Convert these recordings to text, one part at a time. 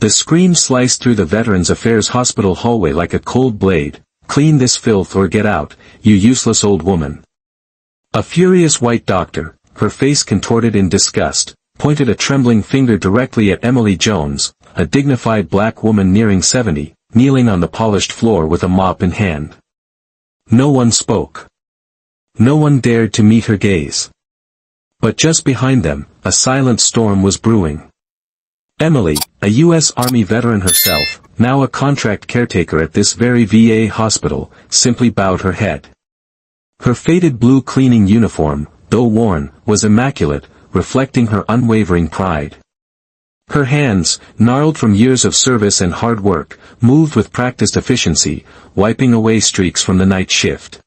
The scream sliced through the Veterans Affairs Hospital hallway like a cold blade. "Clean this filth or get out, you useless old woman." A furious white doctor, her face contorted in disgust, pointed a trembling finger directly at Emily Jones, a dignified black woman nearing 70, kneeling on the polished floor with a mop in hand. No one spoke. No one dared to meet her gaze. But just behind them, a silent storm was brewing. Emily, a U.S. Army veteran herself, now a contract caretaker at this very VA hospital, simply bowed her head. Her faded blue cleaning uniform, though worn, was immaculate, reflecting her unwavering pride. Her hands, gnarled from years of service and hard work, moved with practiced efficiency, wiping away streaks from the night shift.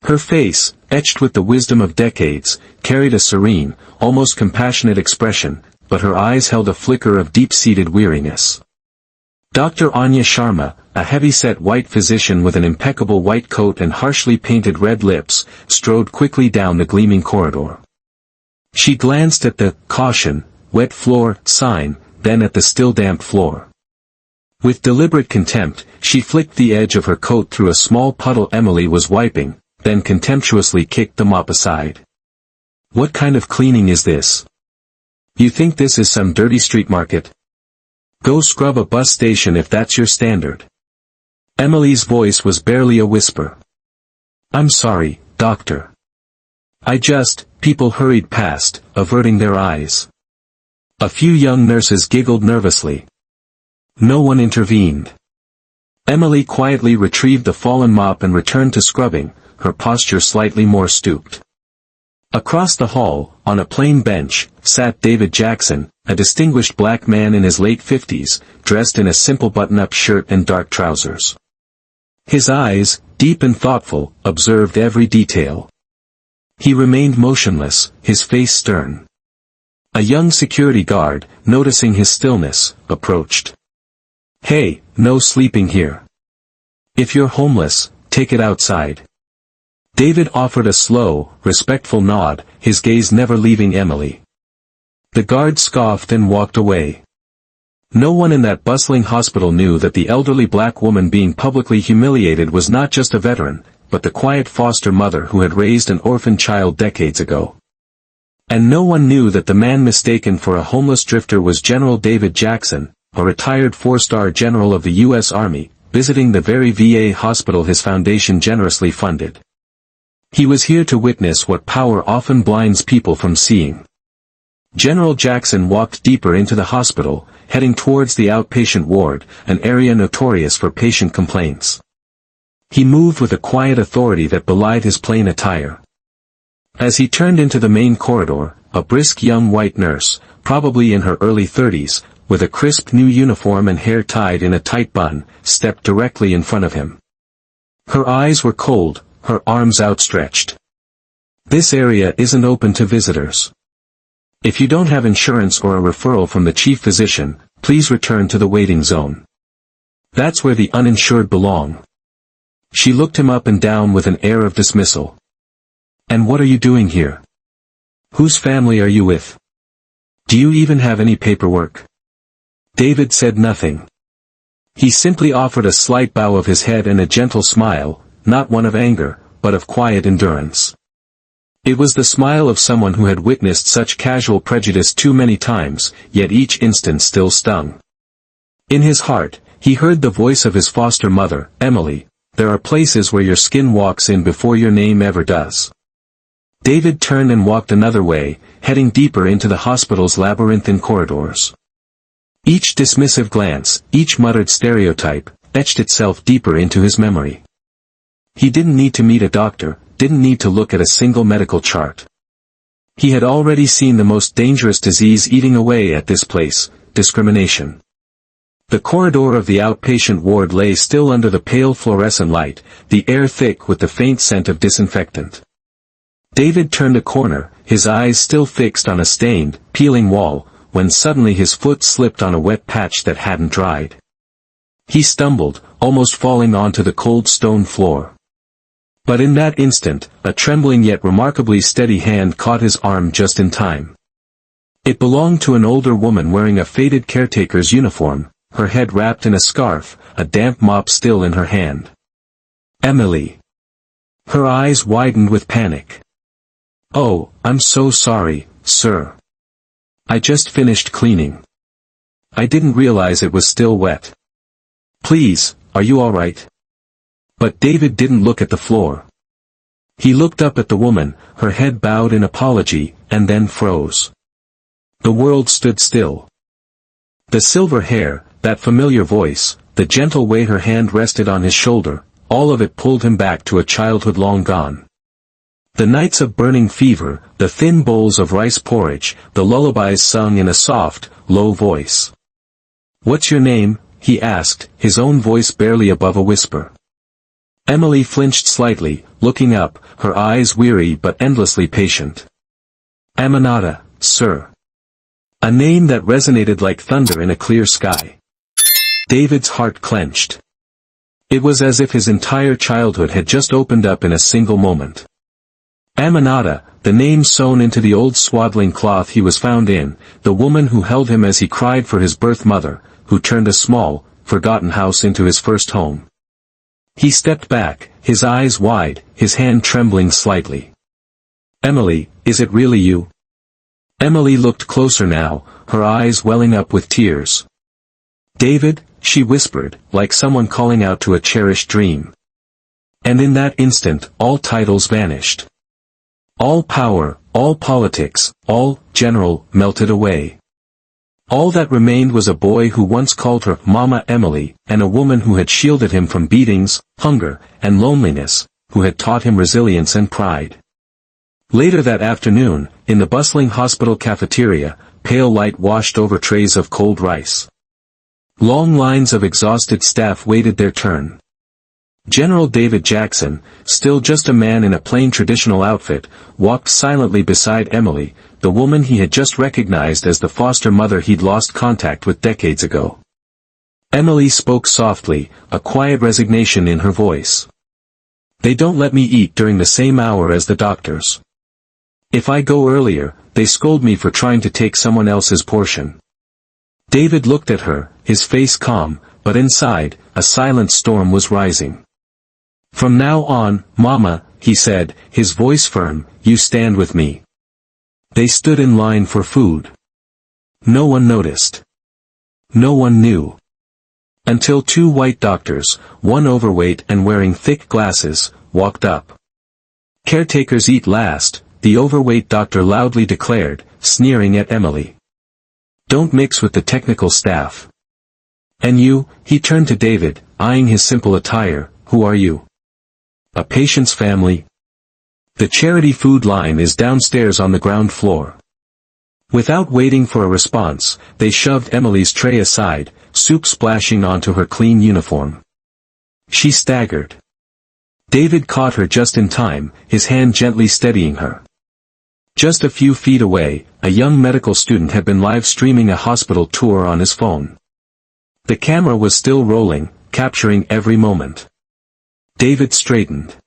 Her face, etched with the wisdom of decades, carried a serene, almost compassionate expression, but her eyes held a flicker of deep-seated weariness. Dr. Anya Sharma, a heavy-set white physician with an impeccable white coat and harshly painted red lips, strode quickly down the gleaming corridor. She glanced at the "Caution, wet floor" sign, then at the still damp floor. With deliberate contempt, she flicked the edge of her coat through a small puddle Emily was wiping, then contemptuously kicked the mop aside. "What kind of cleaning is this? You think this is some dirty street market? Go scrub a bus station if that's your standard." Emily's voice was barely a whisper. "I'm sorry, doctor. People hurried past, averting their eyes. A few young nurses giggled nervously. No one intervened. Emily quietly retrieved the fallen mop and returned to scrubbing, her posture slightly more stooped. Across the hall, on a plain bench, sat David Jackson, a distinguished black man in his late 50s, dressed in a simple button-up shirt and dark trousers. His eyes, deep and thoughtful, observed every detail. He remained motionless, his face stern. A young security guard, noticing his stillness, approached. "Hey, no sleeping here. If you're homeless, take it outside." David offered a slow, respectful nod, his gaze never leaving Emily. The guard scoffed and walked away. No one in that bustling hospital knew that the elderly black woman being publicly humiliated was not just a veteran, but the quiet foster mother who had raised an orphan child decades ago. And no one knew that the man mistaken for a homeless drifter was General David Jackson, a retired four-star general of the U.S. Army, visiting the very VA hospital his foundation generously funded. He was here to witness what power often blinds people from seeing. General Jackson walked deeper into the hospital, heading towards the outpatient ward, an area notorious for patient complaints. He moved with a quiet authority that belied his plain attire. As he turned into the main corridor, a brisk young white nurse, probably in her early 30s, with a crisp new uniform and hair tied in a tight bun, stepped directly in front of him. Her eyes were cold, her arms outstretched. "This area isn't open to visitors. If you don't have insurance or a referral from the chief physician, please return to the waiting zone. That's where the uninsured belong." She looked him up and down with an air of dismissal. "And what are you doing here? Whose family are you with? Do you even have any paperwork?" David said nothing. He simply offered a slight bow of his head and a gentle smile, not one of anger, but of quiet endurance. It was the smile of someone who had witnessed such casual prejudice too many times, yet each instance still stung. In his heart, he heard the voice of his foster mother, Emily, "There are places where your skin walks in before your name ever does." David turned and walked another way, heading deeper into the hospital's labyrinthine corridors. Each dismissive glance, each muttered stereotype, etched itself deeper into his memory. He didn't need to meet a doctor, didn't need to look at a single medical chart. He had already seen the most dangerous disease eating away at this place, discrimination. The corridor of the outpatient ward lay still under the pale fluorescent light, the air thick with the faint scent of disinfectant. David turned a corner, his eyes still fixed on a stained, peeling wall, when suddenly his foot slipped on a wet patch that hadn't dried. He stumbled, almost falling onto the cold stone floor. But in that instant, a trembling yet remarkably steady hand caught his arm just in time. It belonged to an older woman wearing a faded caretaker's uniform, her head wrapped in a scarf, a damp mop still in her hand. Emily. Her eyes widened with panic. "Oh, I'm so sorry, sir. I just finished cleaning. I didn't realize it was still wet. Please, are you all right?" But David didn't look at the floor. He looked up at the woman, her head bowed in apology, and then froze. The world stood still. The silver hair, that familiar voice, the gentle way her hand rested on his shoulder, all of it pulled him back to a childhood long gone. The nights of burning fever, the thin bowls of rice porridge, the lullabies sung in a soft, low voice. "What's your name?" he asked, his own voice barely above a whisper. Emily flinched slightly, looking up, her eyes weary but endlessly patient. "Aminata, sir." A name that resonated like thunder in a clear sky. David's heart clenched. It was as if his entire childhood had just opened up in a single moment. Aminata, the name sewn into the old swaddling cloth he was found in, the woman who held him as he cried for his birth mother, who turned a small, forgotten house into his first home. He stepped back, his eyes wide, his hand trembling slightly. "Emily, is it really you?" Emily looked closer now, her eyes welling up with tears. "David," she whispered, like someone calling out to a cherished dream. And in that instant, all titles vanished. All power, all politics, all general, melted away. All that remained was a boy who once called her Mama Emily, and a woman who had shielded him from beatings, hunger, and loneliness, who had taught him resilience and pride. Later that afternoon, in the bustling hospital cafeteria, pale light washed over trays of cold rice. Long lines of exhausted staff waited their turn. General David Jackson, still just a man in a plain traditional outfit, walked silently beside Emily, the woman he had just recognized as the foster mother he'd lost contact with decades ago. Emily spoke softly, a quiet resignation in her voice. "They don't let me eat during the same hour as the doctors. If I go earlier, they scold me for trying to take someone else's portion." David looked at her, his face calm, but inside, a silent storm was rising. "From now on, Mama," he said, his voice firm, "you stand with me." They stood in line for food. No one noticed. No one knew. Until two white doctors, one overweight and wearing thick glasses, walked up. "Caretakers eat last," the overweight doctor loudly declared, sneering at Emily. "Don't mix with the technical staff. And you," he turned to David, eyeing his simple attire, "who are you? A patient's family?" "The charity food line is downstairs on the ground floor." Without waiting for a response, they shoved Emily's tray aside, soup splashing onto her clean uniform. She staggered. David caught her just in time, his hand gently steadying her. Just a few feet away, a young medical student had been live-streaming a hospital tour on his phone. The camera was still rolling, capturing every moment. David straightened.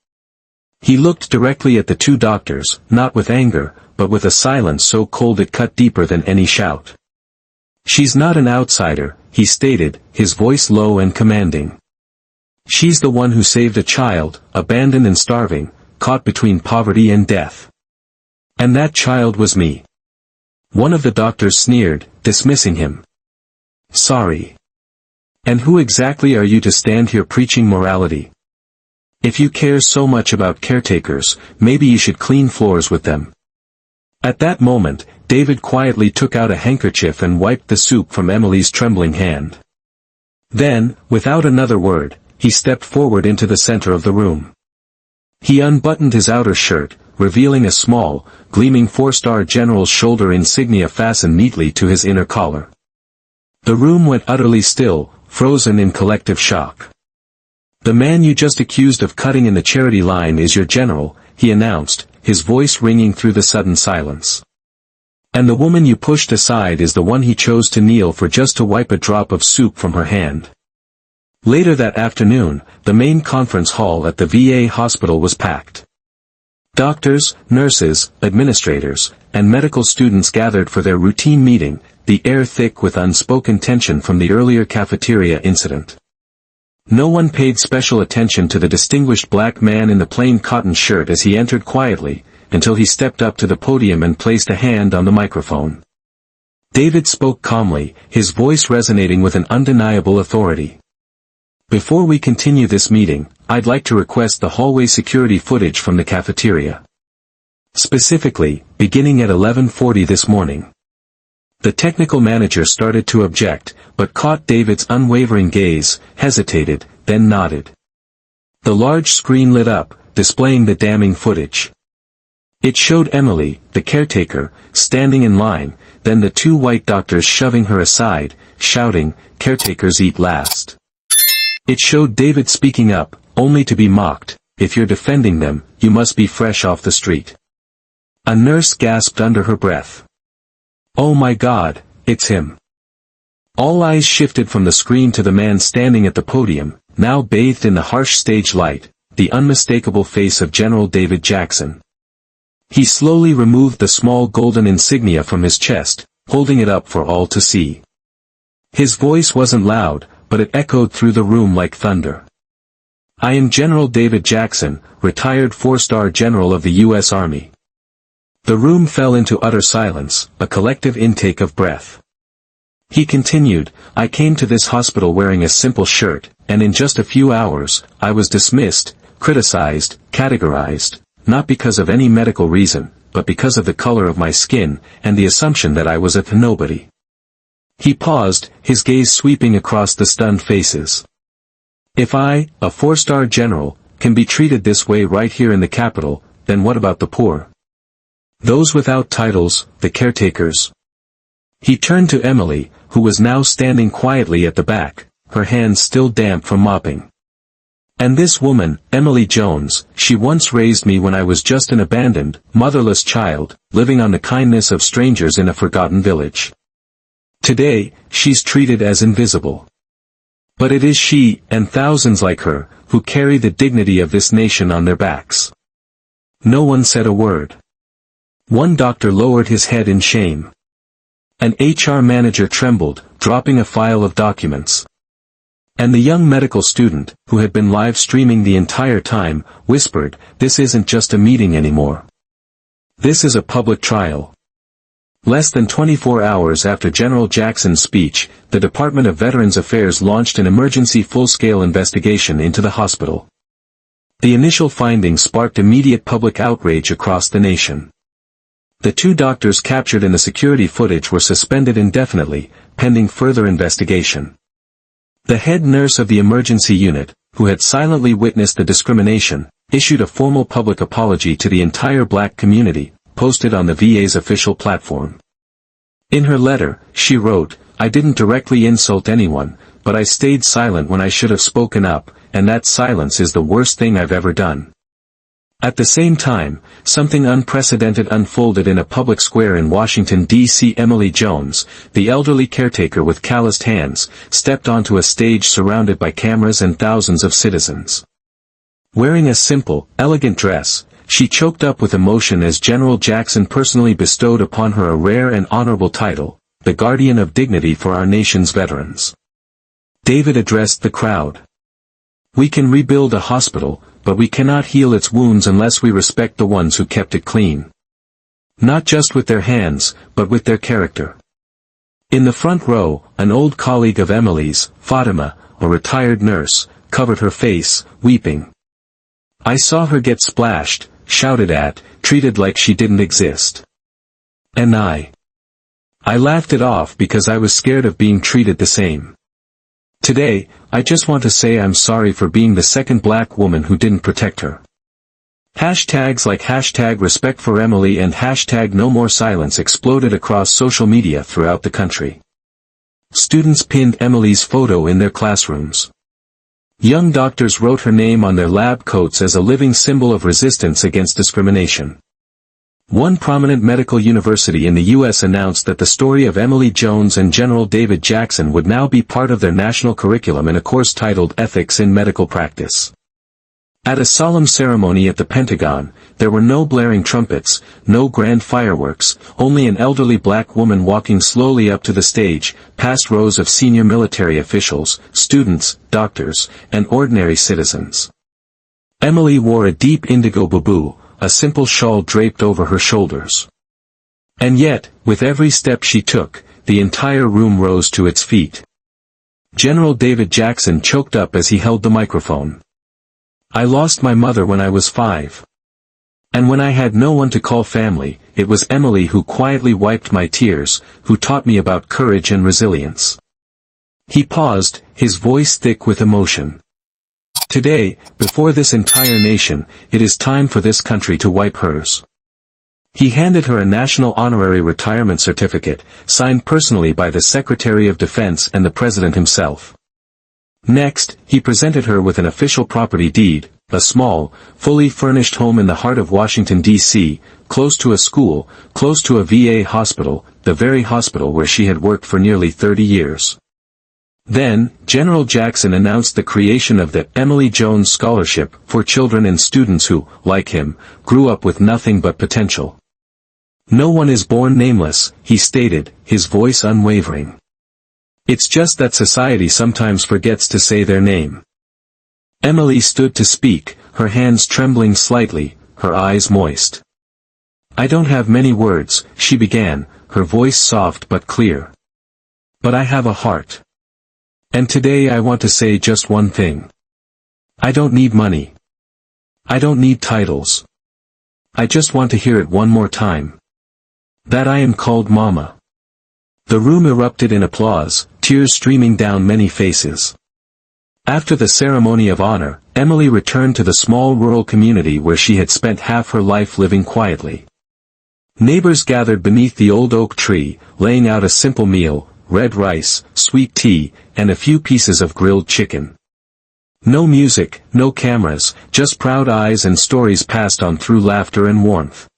He looked directly at the two doctors, not with anger, but with a silence so cold it cut deeper than any shout. "She's not an outsider," he stated, his voice low and commanding. "She's the one who saved a child, abandoned and starving, caught between poverty and death. And that child was me." One of the doctors sneered, dismissing him. "Sorry. And who exactly are you to stand here preaching morality? If you care so much about caretakers, maybe you should clean floors with them." At that moment, David quietly took out a handkerchief and wiped the soup from Emily's trembling hand. Then, without another word, he stepped forward into the center of the room. He unbuttoned his outer shirt, revealing a small, gleaming four-star general's shoulder insignia fastened neatly to his inner collar. The room went utterly still, frozen in collective shock. "The man you just accused of cutting in the charity line is your general," he announced, his voice ringing through the sudden silence. "And the woman you pushed aside is the one he chose to kneel for just to wipe a drop of soup from her hand." Later that afternoon, the main conference hall at the VA hospital was packed. Doctors, nurses, administrators, and medical students gathered for their routine meeting, the air thick with unspoken tension from the earlier cafeteria incident. No one paid special attention to the distinguished black man in the plain cotton shirt as he entered quietly, until he stepped up to the podium and placed a hand on the microphone. David spoke calmly, his voice resonating with an undeniable authority. "Before we continue this meeting, I'd like to request the hallway security footage from the cafeteria. Specifically, beginning at 11:40 this morning." The technical manager started to object, but caught David's unwavering gaze, hesitated, then nodded. The large screen lit up, displaying the damning footage. It showed Emily, the caretaker, standing in line, then the two white doctors shoving her aside, shouting, "Caretakers eat last." It showed David speaking up, only to be mocked, "If you're defending them, you must be fresh off the street." A nurse gasped under her breath. "Oh my God, it's him." All eyes shifted from the screen to the man standing at the podium, now bathed in the harsh stage light, the unmistakable face of General David Jackson. He slowly removed the small golden insignia from his chest, holding it up for all to see. His voice wasn't loud, but it echoed through the room like thunder. "I am General David Jackson, retired four-star general of the U.S. Army." The room fell into utter silence, a collective intake of breath. He continued, "I came to this hospital wearing a simple shirt, and in just a few hours, I was dismissed, criticized, categorized, not because of any medical reason, but because of the color of my skin, and the assumption that I was a nobody." He paused, his gaze sweeping across the stunned faces. "If I, a four-star general, can be treated this way right here in the capital, then what about the poor? Those without titles, the caretakers?" He turned to Emily, who was now standing quietly at the back, her hands still damp from mopping. "And this woman, Emily Jones, she once raised me when I was just an abandoned, motherless child, living on the kindness of strangers in a forgotten village. Today, she's treated as invisible. But it is she, and thousands like her, who carry the dignity of this nation on their backs." No one said a word. One doctor lowered his head in shame. An HR manager trembled, dropping a file of documents. And the young medical student, who had been live streaming the entire time, whispered, "This isn't just a meeting anymore. This is a public trial." Less than 24 hours after General Jackson's speech, the Department of Veterans Affairs launched an emergency full-scale investigation into the hospital. The initial findings sparked immediate public outrage across the nation. The two doctors captured in the security footage were suspended indefinitely, pending further investigation. The head nurse of the emergency unit, who had silently witnessed the discrimination, issued a formal public apology to the entire black community, posted on the VA's official platform. In her letter, she wrote, "I didn't directly insult anyone, but I stayed silent when I should have spoken up, and that silence is the worst thing I've ever done." At the same time, something unprecedented unfolded in a public square in Washington, D.C. Emily Jones, the elderly caretaker with calloused hands, stepped onto a stage surrounded by cameras and thousands of citizens. Wearing a simple, elegant dress, she choked up with emotion as General Jackson personally bestowed upon her a rare and honorable title, the Guardian of Dignity for our nation's veterans. David addressed the crowd. "We can rebuild a hospital, but we cannot heal its wounds unless we respect the ones who kept it clean. Not just with their hands, but with their character." In the front row, an old colleague of Emily's, Fatima, a retired nurse, covered her face, weeping. "I saw her get splashed, shouted at, treated like she didn't exist. And I laughed it off because I was scared of being treated the same. Today, I just want to say I'm sorry for being the second black woman who didn't protect her." Hashtags like #RespectForEmily and #NoMoreSilence exploded across social media throughout the country. Students pinned Emily's photo in their classrooms. Young doctors wrote her name on their lab coats as a living symbol of resistance against discrimination. One prominent medical university in the U.S. announced that the story of Emily Jones and General David Jackson would now be part of their national curriculum in a course titled Ethics in Medical Practice. At a solemn ceremony at the Pentagon, there were no blaring trumpets, no grand fireworks, only an elderly black woman walking slowly up to the stage, past rows of senior military officials, students, doctors, and ordinary citizens. Emily wore a deep indigo boubou, a simple shawl draped over her shoulders. And yet, with every step she took, the entire room rose to its feet. General David Jackson choked up as he held the microphone. "I lost my mother when I was 5. And when I had no one to call family, it was Emily who quietly wiped my tears, who taught me about courage and resilience." He paused, his voice thick with emotion. "Today, before this entire nation, it is time for this country to wipe hers." He handed her a National Honorary Retirement Certificate, signed personally by the Secretary of Defense and the President himself. Next, he presented her with an official property deed, a small, fully furnished home in the heart of Washington, D.C., close to a school, close to a VA hospital, the very hospital where she had worked for nearly 30 years. Then, General Jackson announced the creation of the Emily Jones Scholarship for children and students who, like him, grew up with nothing but potential. "No one is born nameless," he stated, his voice unwavering. "It's just that society sometimes forgets to say their name." Emily stood to speak, her hands trembling slightly, her eyes moist. "I don't have many words," she began, her voice soft but clear. "But I have a heart. And today I want to say just one thing. I don't need money. I don't need titles. I just want to hear it one more time. That I am called Mama." The room erupted in applause, tears streaming down many faces. After the ceremony of honor, Emily returned to the small rural community where she had spent half her life living quietly. Neighbors gathered beneath the old oak tree, laying out a simple meal, red rice, sweet tea, and a few pieces of grilled chicken. No music, no cameras, just proud eyes and stories passed on through laughter and warmth.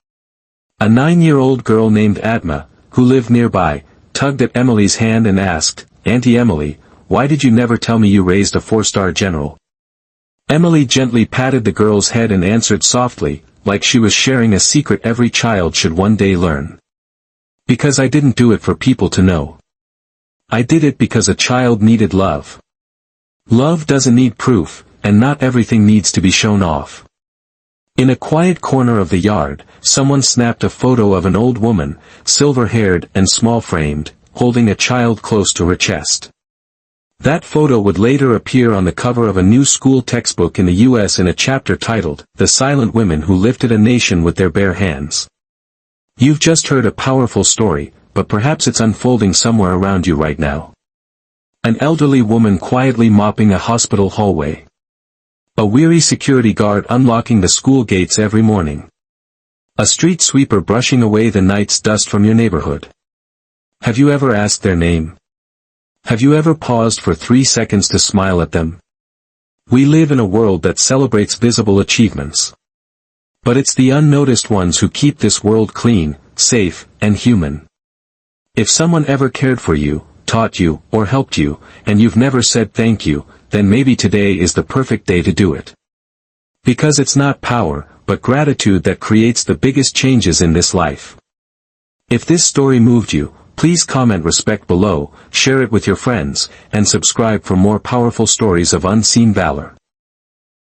A 9-year-old girl named Atma, who lived nearby, tugged at Emily's hand and asked, "Auntie Emily, why did you never tell me you raised a 4-star general?" Emily gently patted the girl's head and answered softly, like she was sharing a secret every child should one day learn. "Because I didn't do it for people to know. I did it because a child needed love. Love doesn't need proof, and not everything needs to be shown off." In a quiet corner of the yard, someone snapped a photo of an old woman, silver-haired and small-framed, holding a child close to her chest. That photo would later appear on the cover of a new school textbook in the U.S. in a chapter titled, "The Silent Women Who Lifted a Nation with Their Bare Hands." You've just heard a powerful story, but perhaps it's unfolding somewhere around you right now. An elderly woman quietly mopping a hospital hallway. A weary security guard unlocking the school gates every morning. A street sweeper brushing away the night's dust from your neighborhood. Have you ever asked their name? Have you ever paused for 3 seconds to smile at them? We live in a world that celebrates visible achievements. But it's the unnoticed ones who keep this world clean, safe, and human. If someone ever cared for you, taught you, or helped you, and you've never said thank you, then maybe today is the perfect day to do it. Because it's not power, but gratitude that creates the biggest changes in this life. If this story moved you, please comment respect below, share it with your friends, and subscribe for more powerful stories of unseen valor.